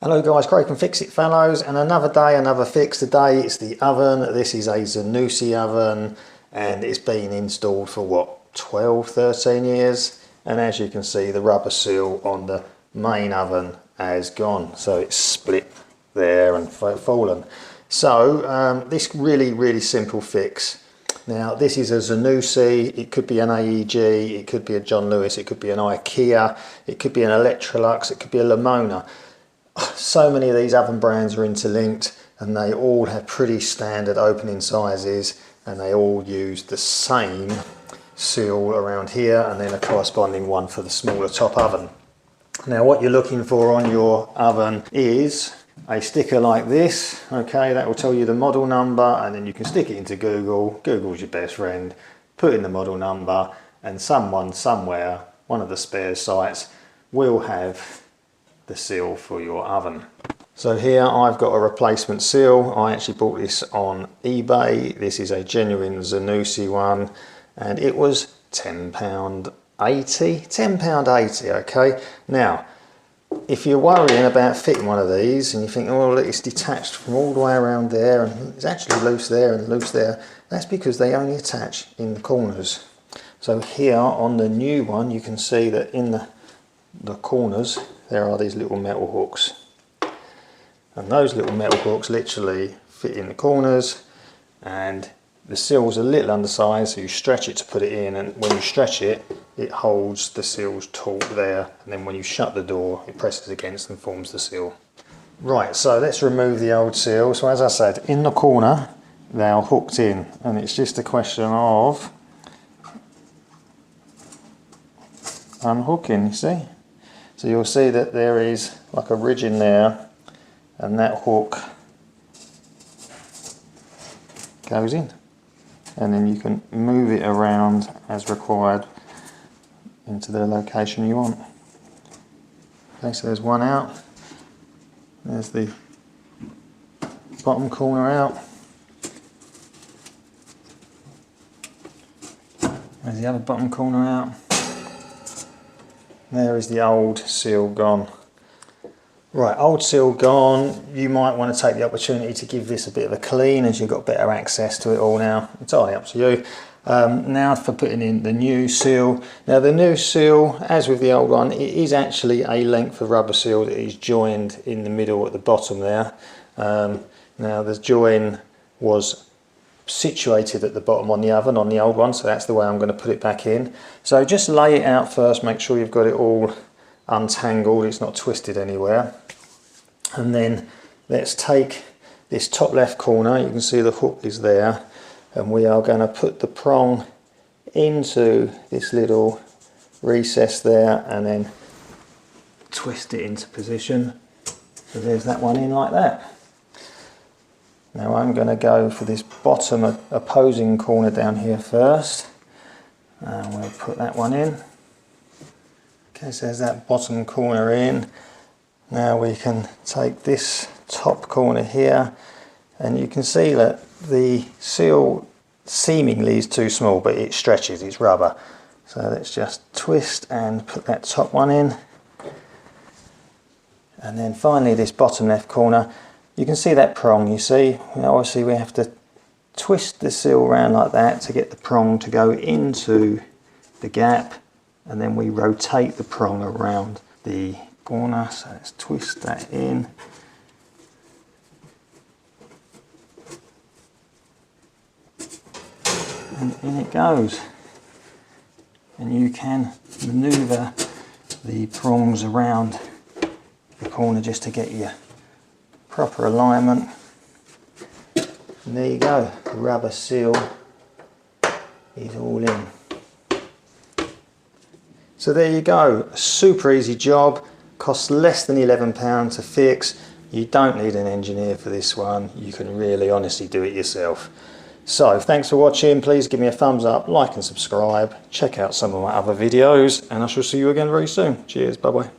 Hello guys, Craig from Fix It Fellows, and another day, another fix. Today it's the oven. This is a Zanussi oven and it's been installed for what, 13 years, and as you can see the rubber seal on the main oven has gone, so it's split there and fallen. So this really simple fix. Now this is a Zanussi, it could be an AEG, it could be a John Lewis, it could be an Ikea, it could be an Electrolux, it could be a Lamona. So many of these oven brands are interlinked and they all have pretty standard opening sizes and they all use the same seal around here and then a corresponding one for the smaller top oven. Now what you're looking for on your oven is a sticker like this, okay, that will tell you the model number, and then you can stick it into Google. Google's your best friend. Put in the model number and someone somewhere, one of the spare sites, will have the seal for your oven. So here I've got a replacement seal. I actually bought this on eBay. This is a genuine Zanussi one and it was £10.80, £10.80, okay. Now if you're worrying about fitting one of these and you think, oh look, it's detached from all the way around there and it's actually loose there and loose there, that's because they only attach in the corners. So here on the new one you can see that in the corners there are these little metal hooks, and those little metal hooks literally fit in the corners, and the seal's a little undersized, so you stretch it to put it in, and when you stretch it, it holds the seal's taut there, and then when you shut the door it presses against and forms the seal. Right, so let's remove the old seal. So as I said, in the corner they are hooked in, and it's just a question of unhooking, you see. So you'll see that there is like a ridge in there and that hook goes in, and then you can move it around as required into the location you want. Okay, so there's one out, there's the bottom corner out, there's the other bottom corner out. There is the old seal gone. Right, old seal gone. You might want to take the opportunity to give this a bit of a clean as you've got better access to it all now. Entirely up to you. Now for putting in the new seal. Now the new seal, as with the old one, it is actually a length of rubber seal that is joined in the middle at the bottom there. Now the join was situated at the bottom on the oven on the old one, so that's the way I'm going to put it back in. So just lay it out first, make sure you've got it all untangled, it's not twisted anywhere, and then let's take this top left corner. You can see the hook is there, and we are going to put the prong into this little recess there and then twist it into position. So there's that one in like that. Now I'm going to go for this bottom opposing corner down here first, and we'll put that one in. Okay, so there's that bottom corner in. Now we can take this top corner here, and you can see that the seal seemingly is too small, but it stretches, it's rubber. So let's just twist and put that top one in. And then finally this bottom left corner. You can see that prong, you see. Obviously we have to twist the seal around like that to get the prong to go into the gap, and then we rotate the prong around the corner. So let's twist that in. And in it goes. And you can maneuver the prongs around the corner just to get your proper alignment. And there you go, the rubber seal is all in. So there you go, a super easy job, costs less than £11 to fix. You don't need an engineer for this one, you can really honestly do it yourself. So thanks for watching, please give me a thumbs up, like and subscribe, check out some of my other videos, and I shall see you again very soon. Cheers, bye bye.